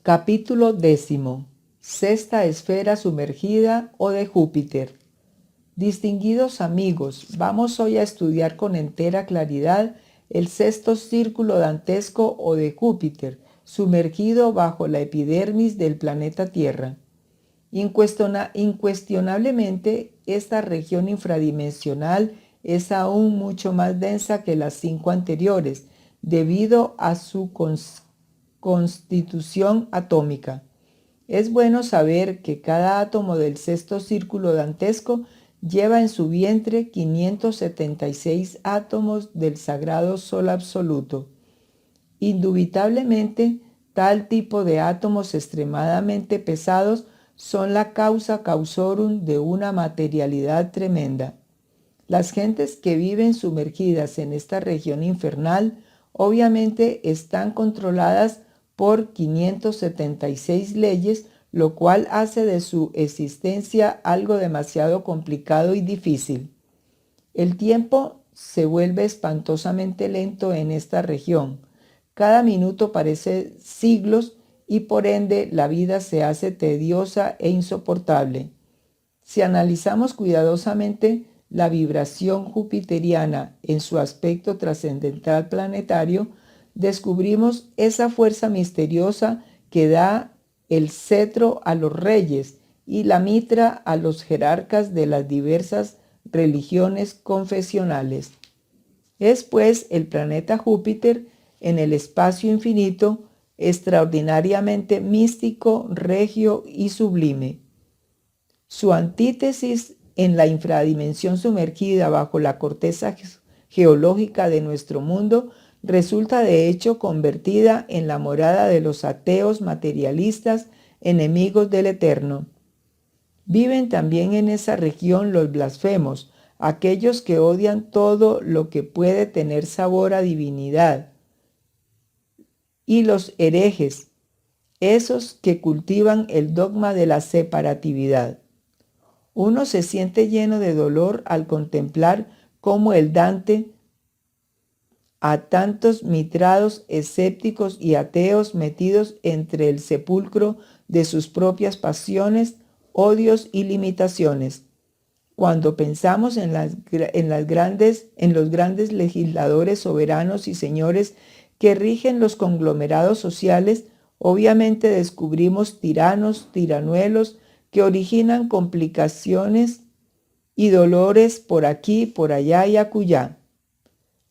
Capítulo 10. Sexta esfera sumergida o de Júpiter. Distinguidos amigos, vamos hoy a estudiar con entera claridad el sexto círculo dantesco o de Júpiter, sumergido bajo la epidermis del planeta Tierra. Incuestionablemente, esta región infradimensional es aún mucho más densa que las 5 anteriores, debido a su constitución atómica. Es bueno saber que cada átomo del sexto círculo dantesco lleva en su vientre 576 átomos del sagrado Sol absoluto. Indubitablemente, tal tipo de átomos extremadamente pesados son la causa causorum de una materialidad tremenda. Las gentes que viven sumergidas en esta región infernal obviamente están controladas por 576 leyes, lo cual hace de su existencia algo demasiado complicado y difícil. El tiempo se vuelve espantosamente lento en esta región. Cada minuto parece siglos y por ende la vida se hace tediosa e insoportable. Si analizamos cuidadosamente la vibración jupiteriana en su aspecto trascendental planetario, descubrimos esa fuerza misteriosa que da el cetro a los reyes y la mitra a los jerarcas de las diversas religiones confesionales. Es pues el planeta Júpiter en el espacio infinito extraordinariamente místico, regio y sublime. Su antítesis en la infradimensión sumergida bajo la corteza geológica de nuestro mundo resulta de hecho convertida en la morada de los ateos materialistas, enemigos del Eterno. Viven también en esa región los blasfemos, aquellos que odian todo lo que puede tener sabor a divinidad, y los herejes, esos que cultivan el dogma de la separatividad. Uno se siente lleno de dolor al contemplar cómo el Dante a tantos mitrados, escépticos y ateos metidos entre el sepulcro de sus propias pasiones, odios y limitaciones. Cuando pensamos en los grandes legisladores soberanos y señores que rigen los conglomerados sociales, obviamente descubrimos tiranos, tiranuelos, que originan complicaciones y dolores por aquí, por allá y acullá.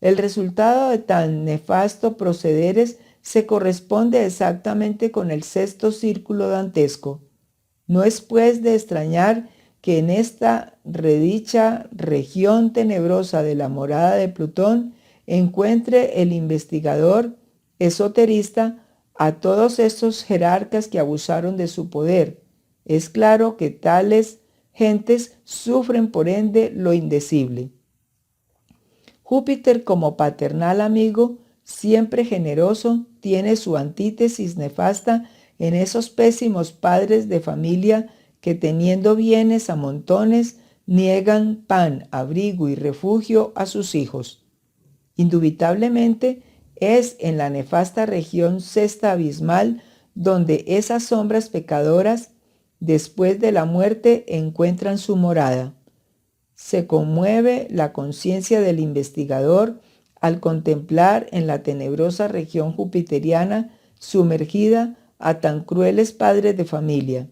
El resultado de tan nefasto procederes se corresponde exactamente con el sexto círculo dantesco. No es pues de extrañar que en esta redicha región tenebrosa de la morada de Plutón encuentre el investigador esoterista a todos estos jerarcas que abusaron de su poder. Es claro que tales gentes sufren por ende lo indecible. Júpiter, como paternal amigo, siempre generoso, tiene su antítesis nefasta en esos pésimos padres de familia que, teniendo bienes a montones, niegan pan, abrigo y refugio a sus hijos. Indubitablemente es en la nefasta región sexta abismal donde esas sombras pecadoras después de la muerte encuentran su morada. Se conmueve la conciencia del investigador al contemplar en la tenebrosa región jupiteriana sumergida a tan crueles padres de familia.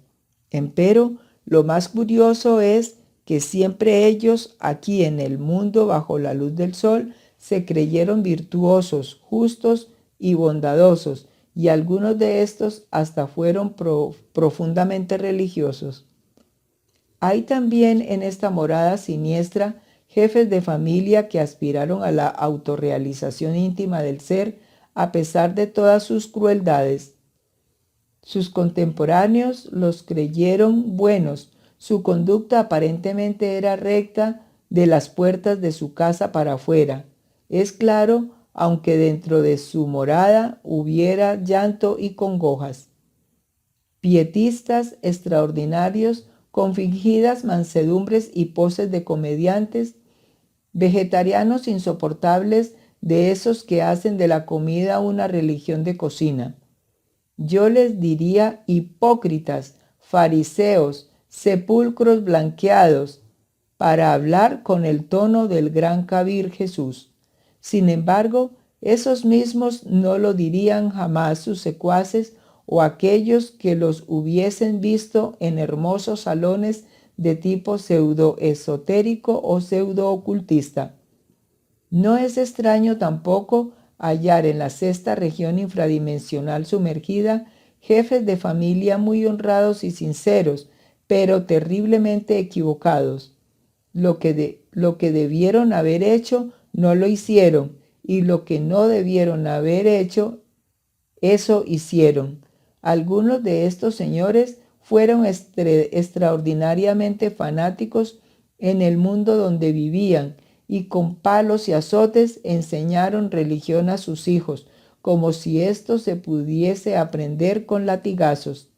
Empero, lo más curioso es que siempre ellos, aquí en el mundo bajo la luz del sol, se creyeron virtuosos, justos y bondadosos, y algunos de estos hasta fueron profundamente religiosos. Hay también en esta morada siniestra jefes de familia que aspiraron a la autorrealización íntima del ser a pesar de todas sus crueldades. Sus contemporáneos los creyeron buenos, su conducta aparentemente era recta de las puertas de su casa para afuera. Es claro, aunque dentro de su morada hubiera llanto y congojas. Pietistas extraordinarios con fingidas mansedumbres y poses de comediantes, vegetarianos insoportables de esos que hacen de la comida una religión de cocina, yo les diría hipócritas, fariseos, sepulcros blanqueados, para hablar con el tono del gran Kabir Jesús. Sin embargo, esos mismos no lo dirían jamás sus secuaces o aquellos que los hubiesen visto en hermosos salones de tipo pseudo-esotérico o pseudo-ocultista. No es extraño tampoco hallar en la sexta región infradimensional sumergida jefes de familia muy honrados y sinceros, pero terriblemente equivocados. Lo que debieron haber hecho, no lo hicieron, y lo que no debieron haber hecho, eso hicieron. Algunos de estos señores fueron extraordinariamente fanáticos en el mundo donde vivían, y con palos y azotes enseñaron religión a sus hijos, como si esto se pudiese aprender con latigazos.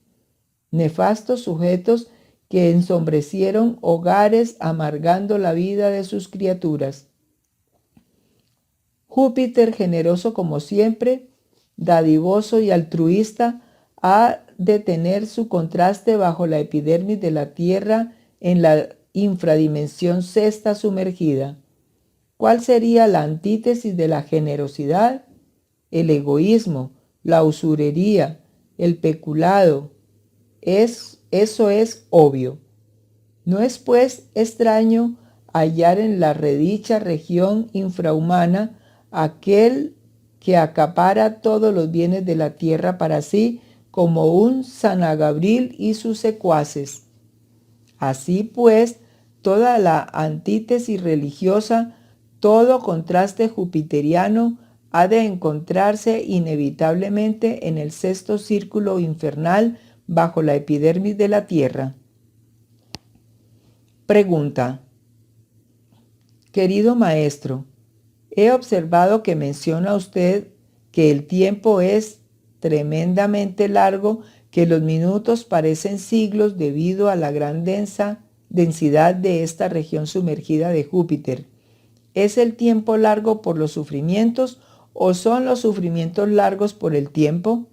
Nefastos sujetos que ensombrecieron hogares amargando la vida de sus criaturas. Júpiter, generoso como siempre, dadivoso y altruista, ha de tener su contraste bajo la epidermis de la Tierra en la infradimensión sexta sumergida. ¿Cuál sería la antítesis de la generosidad? El egoísmo, la usurería, el peculado. Eso es obvio. No es pues extraño hallar en la redicha región infrahumana aquel que acapara todos los bienes de la tierra para sí, como un San Gabriel y sus secuaces. Así pues, toda la antítesis religiosa, todo contraste jupiteriano ha de encontrarse inevitablemente en el sexto círculo infernal bajo la epidermis de la tierra. Pregunta. Querido maestro, he observado que menciona usted que el tiempo es tremendamente largo, que los minutos parecen siglos debido a la gran densidad de esta región sumergida de Júpiter. ¿Es el tiempo largo por los sufrimientos o son los sufrimientos largos por el tiempo?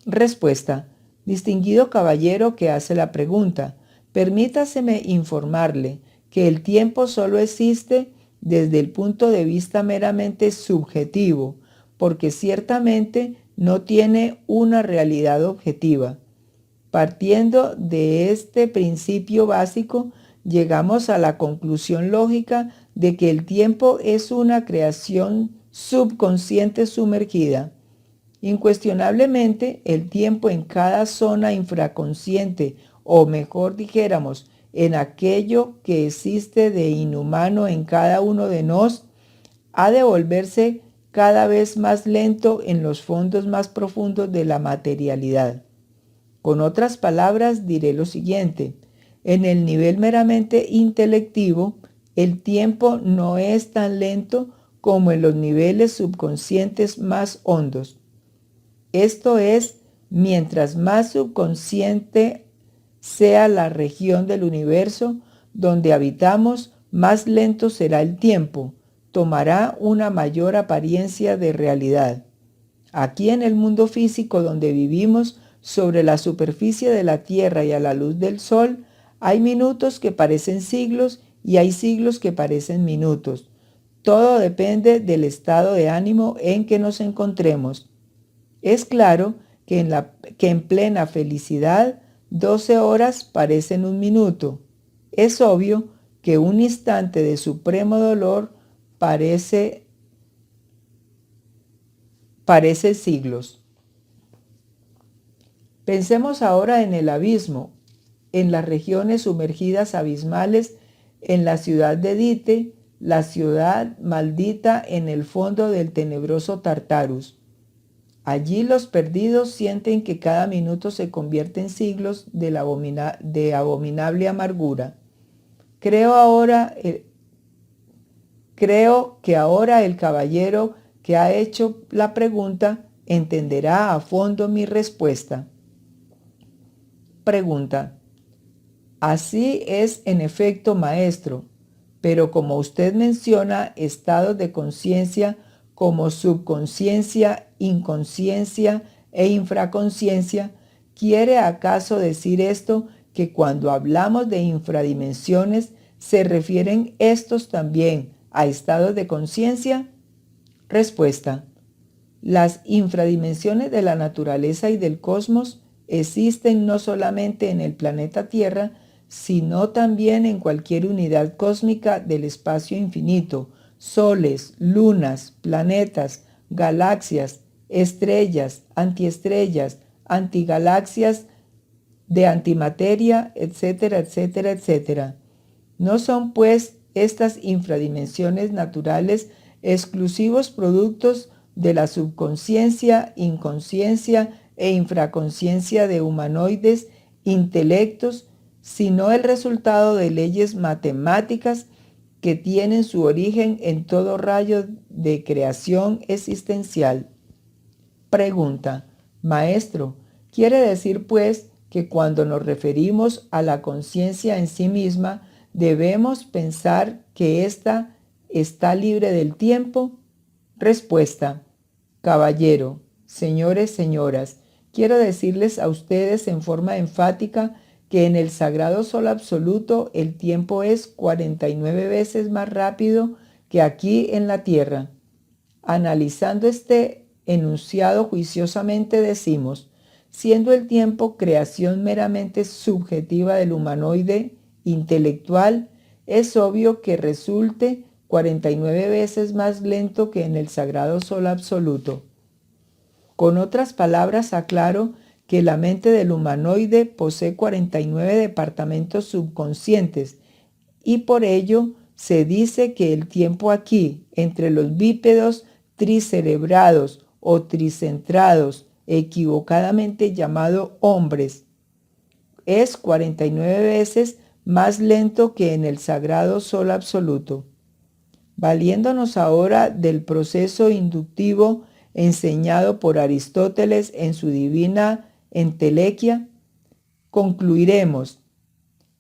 Respuesta. Distinguido caballero que hace la pregunta, permítaseme informarle que el tiempo solo existe desde el punto de vista meramente subjetivo, porque ciertamente no tiene una realidad objetiva. Partiendo de este principio básico, llegamos a la conclusión lógica de que el tiempo es una creación subconsciente sumergida. Incuestionablemente, el tiempo en cada zona infraconsciente, o mejor dijéramos, en aquello que existe de inhumano en cada uno de nos, ha de volverse cada vez más lento en los fondos más profundos de la materialidad. Con otras palabras, diré lo siguiente. En el nivel meramente intelectivo, el tiempo no es tan lento como en los niveles subconscientes más hondos. Esto es, mientras más subconsciente sea la región del universo donde habitamos, más lento será el tiempo, tomará una mayor apariencia de realidad. Aquí en el mundo físico donde vivimos, sobre la superficie de la Tierra y a la luz del Sol, hay minutos que parecen siglos y hay siglos que parecen minutos. Todo depende del estado de ánimo en que nos encontremos. Es claro que en plena felicidad 12 horas parecen un minuto. Es obvio que un instante de supremo dolor parece siglos. Pensemos ahora en el abismo, en las regiones sumergidas abismales, en la ciudad de Dite, la ciudad maldita en el fondo del tenebroso Tartarus. Allí los perdidos sienten que cada minuto se convierte en siglos de abominable amargura. Creo que ahora el caballero que ha hecho la pregunta entenderá a fondo mi respuesta. Pregunta. Así es en efecto, maestro, pero como usted menciona estados de conciencia como subconsciencia, inconsciencia, e infraconsciencia, ¿quiere acaso decir esto que cuando hablamos de infradimensiones se refieren estos también a estados de conciencia? Respuesta. Las infradimensiones de la naturaleza y del cosmos existen no solamente en el planeta Tierra, sino también en cualquier unidad cósmica del espacio infinito: soles, lunas, planetas, galaxias, estrellas, antiestrellas, antigalaxias de antimateria, etcétera, etcétera, etcétera. ¿No son pues estas infradimensiones naturales exclusivos productos de la subconsciencia, inconsciencia e infraconsciencia de humanoides intelectos, sino el resultado de leyes matemáticas que tienen su origen en todo rayo de creación existencial? Pregunta. Maestro, ¿quiere decir pues que cuando nos referimos a la conciencia en sí misma, debemos pensar que ésta está libre del tiempo? Respuesta. Caballero, señores, señoras, quiero decirles a ustedes en forma enfática que en el sagrado sol absoluto el tiempo es 49 veces más rápido que aquí en la tierra. Analizando este enunciado juiciosamente decimos: siendo el tiempo creación meramente subjetiva del humanoide intelectual, es obvio que resulte 49 veces más lento que en el sagrado sol absoluto. Con otras palabras, aclaro que la mente del humanoide posee 49 departamentos subconscientes y por ello se dice que el tiempo aquí, entre los bípedos tricerebrados o tricentrados, equivocadamente llamado hombres, es 49 veces más lento que en el sagrado sol absoluto. Valiéndonos ahora del proceso inductivo enseñado por Aristóteles en su Divina Entelequia, concluiremos: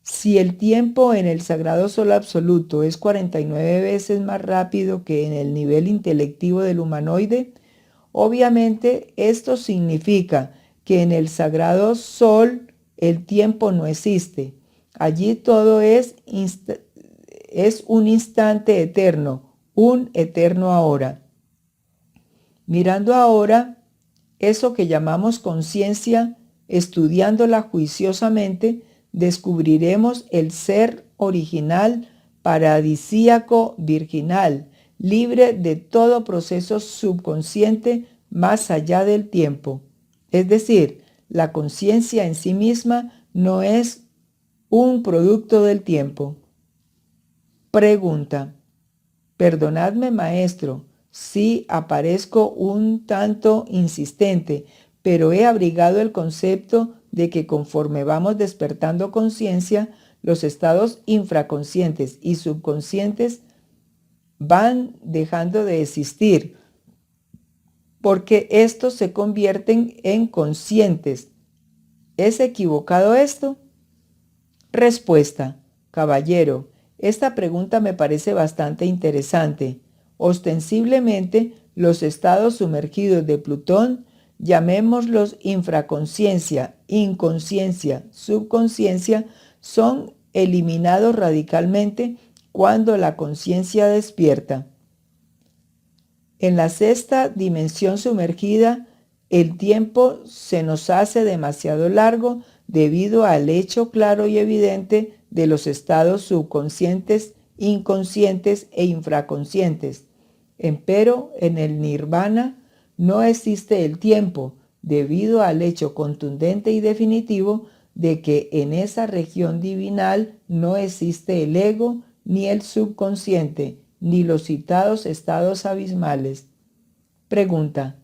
si el tiempo en el sagrado sol absoluto es 49 veces más rápido que en el nivel intelectivo del humanoide, obviamente esto significa que en el sagrado sol el tiempo no existe. Allí todo es un instante eterno, un eterno ahora. Mirando ahora eso que llamamos conciencia, estudiándola juiciosamente, descubriremos el ser original, paradisíaco, virginal, libre de todo proceso subconsciente más allá del tiempo. Es decir, la conciencia en sí misma no es un producto del tiempo. Pregunta. Perdonadme, maestro, si aparezco un tanto insistente, pero he abrigado el concepto de que conforme vamos despertando conciencia, los estados infraconscientes y subconscientes van dejando de existir, porque estos se convierten en conscientes. ¿Es equivocado esto? Respuesta. Caballero, esta pregunta me parece bastante interesante. Ostensiblemente, los estados sumergidos de Plutón, llamémoslos infraconsciencia, inconsciencia, subconsciencia, son eliminados radicalmente cuando la conciencia despierta. En la sexta dimensión sumergida, el tiempo se nos hace demasiado largo debido al hecho claro y evidente de los estados subconscientes, inconscientes e infraconscientes. Empero, en el nirvana no existe el tiempo, debido al hecho contundente y definitivo de que en esa región divinal no existe el ego, ni el subconsciente, ni los citados estados abismales. Pregunta.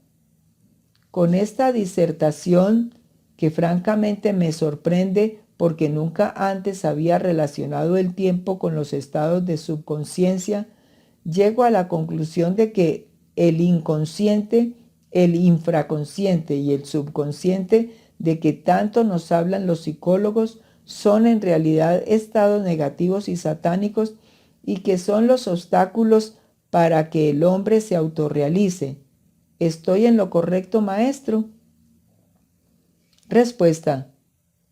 Con esta disertación, que francamente me sorprende porque nunca antes había relacionado el tiempo con los estados de subconsciencia, llego a la conclusión de que el inconsciente, el infraconsciente y el subconsciente de que tanto nos hablan los psicólogos son en realidad estados negativos y satánicos y que son los obstáculos para que el hombre se autorrealice. ¿Estoy en lo correcto, maestro? Respuesta.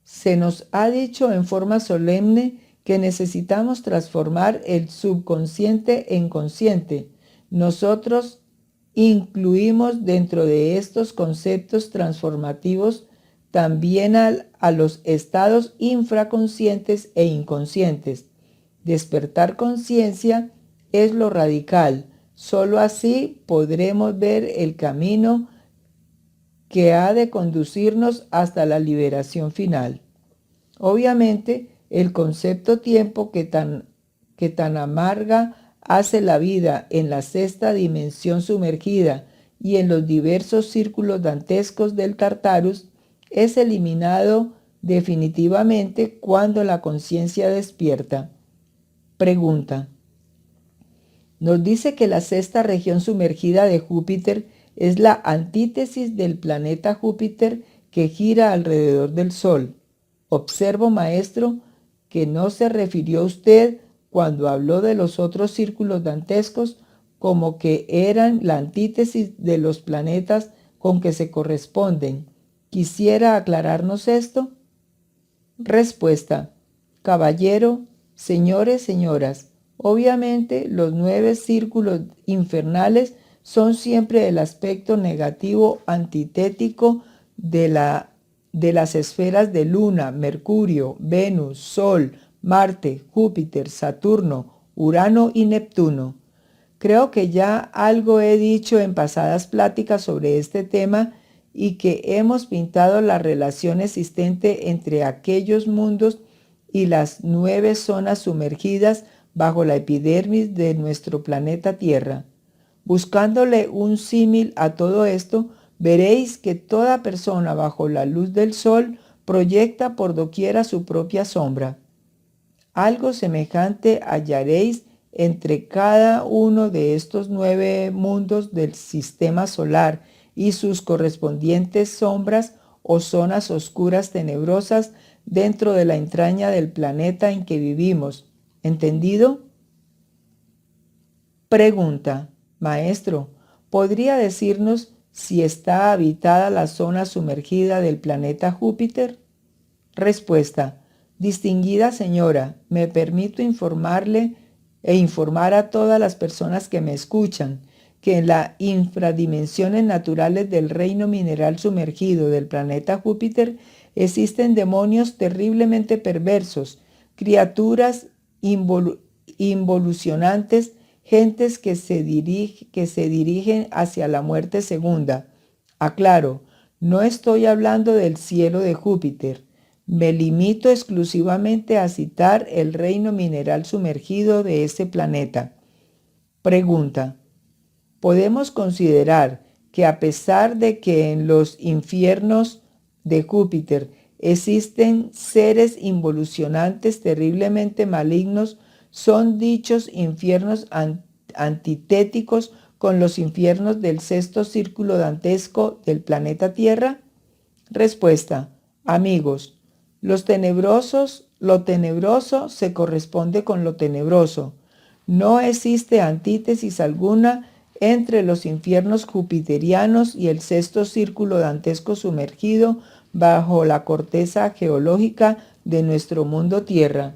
Se nos ha dicho en forma solemne que necesitamos transformar el subconsciente en consciente. Nosotros incluimos dentro de estos conceptos transformativos también a los estados infraconscientes e inconscientes. Despertar conciencia es lo radical. Solo así podremos ver el camino que ha de conducirnos hasta la liberación final. Obviamente, el concepto tiempo que tan amarga hace la vida en la sexta dimensión sumergida y en los diversos círculos dantescos del Tartarus es eliminado definitivamente cuando la conciencia despierta. Pregunta. Nos dice que la sexta región sumergida de Júpiter es la antítesis del planeta Júpiter que gira alrededor del Sol. Observo, maestro, que no se refirió usted cuando habló de los otros círculos dantescos como que eran la antítesis de los planetas con que se corresponden. ¿Quisiera aclararnos esto? Respuesta. Caballero, señores, señoras, obviamente los 9 círculos infernales son siempre el aspecto negativo antitético de las esferas de Luna, Mercurio, Venus, Sol, Marte, Júpiter, Saturno, Urano y Neptuno. Creo que ya algo he dicho en pasadas pláticas sobre este tema y que hemos pintado la relación existente entre aquellos mundos y las 9 zonas sumergidas bajo la epidermis de nuestro planeta Tierra. Buscándole un símil a todo esto, veréis que toda persona bajo la luz del sol proyecta por doquiera su propia sombra. Algo semejante hallaréis entre cada uno de estos 9 mundos del sistema solar y sus correspondientes sombras o zonas oscuras tenebrosas dentro de la entraña del planeta en que vivimos. ¿Entendido? Pregunta. Maestro, ¿podría decirnos si está habitada la zona sumergida del planeta Júpiter? Respuesta. Distinguida señora, me permito informarle e informar a todas las personas que me escuchan que en las infradimensiones naturales del reino mineral sumergido del planeta Júpiter existen demonios terriblemente perversos, criaturas involucionantes, gentes que se dirigen hacia la muerte segunda. Aclaro, no estoy hablando del cielo de Júpiter. Me limito exclusivamente a citar el reino mineral sumergido de ese planeta. Pregunta. ¿Podemos considerar que a pesar de que en los infiernos de Júpiter existen seres involucionantes terriblemente malignos, son dichos infiernos antitéticos con los infiernos del sexto círculo dantesco del planeta Tierra? Respuesta. Amigos, lo tenebroso se corresponde con lo tenebroso. No existe antítesis alguna entre los infiernos jupiterianos y el sexto círculo dantesco sumergido bajo la corteza geológica de nuestro mundo Tierra.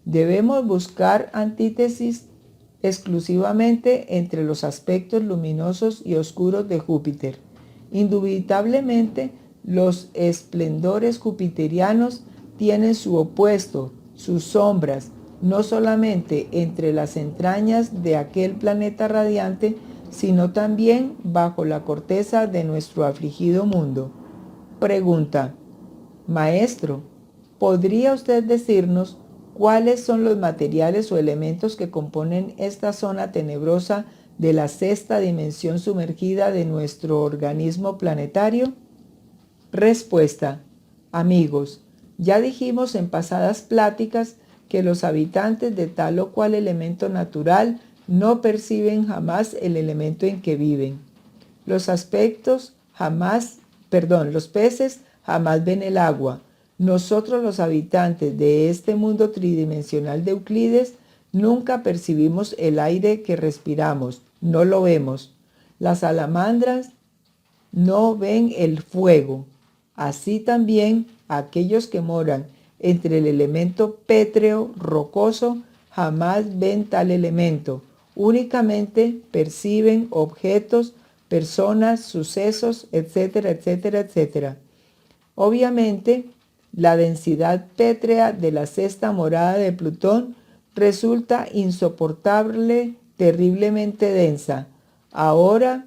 Debemos buscar antítesis exclusivamente entre los aspectos luminosos y oscuros de Júpiter. Indubitablemente, los esplendores jupiterianos tienen su opuesto, sus sombras, no solamente entre las entrañas de aquel planeta radiante, sino también bajo la corteza de nuestro afligido mundo. Pregunta. Maestro, ¿podría usted decirnos cuáles son los materiales o elementos que componen esta zona tenebrosa de la sexta dimensión sumergida de nuestro organismo planetario? Respuesta. Amigos, ya dijimos en pasadas pláticas que los habitantes de tal o cual elemento natural no perciben jamás el elemento en que viven. Los peces jamás ven el agua. Nosotros los habitantes de este mundo tridimensional de Euclides nunca percibimos el aire que respiramos, no lo vemos. Las salamandras no ven el fuego. Así también aquellos que moran entre el elemento pétreo, rocoso, jamás ven tal elemento. Únicamente perciben objetos, personas, sucesos, etcétera, etcétera, etcétera. Obviamente, la densidad pétrea de la sexta morada de Plutón resulta insoportable, terriblemente densa. Ahora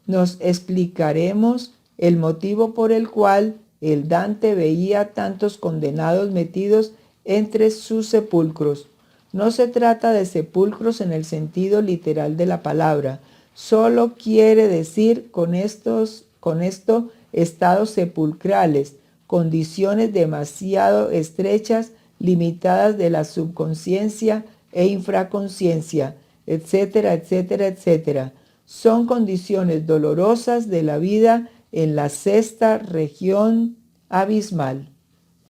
nos explicaremos el motivo por el cual el Dante veía tantos condenados metidos entre sus sepulcros. No se trata de sepulcros en el sentido literal de la palabra, solo quiere decir con esto estados sepulcrales, condiciones demasiado estrechas, limitadas de la subconsciencia e infraconsciencia, etcétera, etcétera, etcétera. Son condiciones dolorosas de la vida en la sexta región abismal.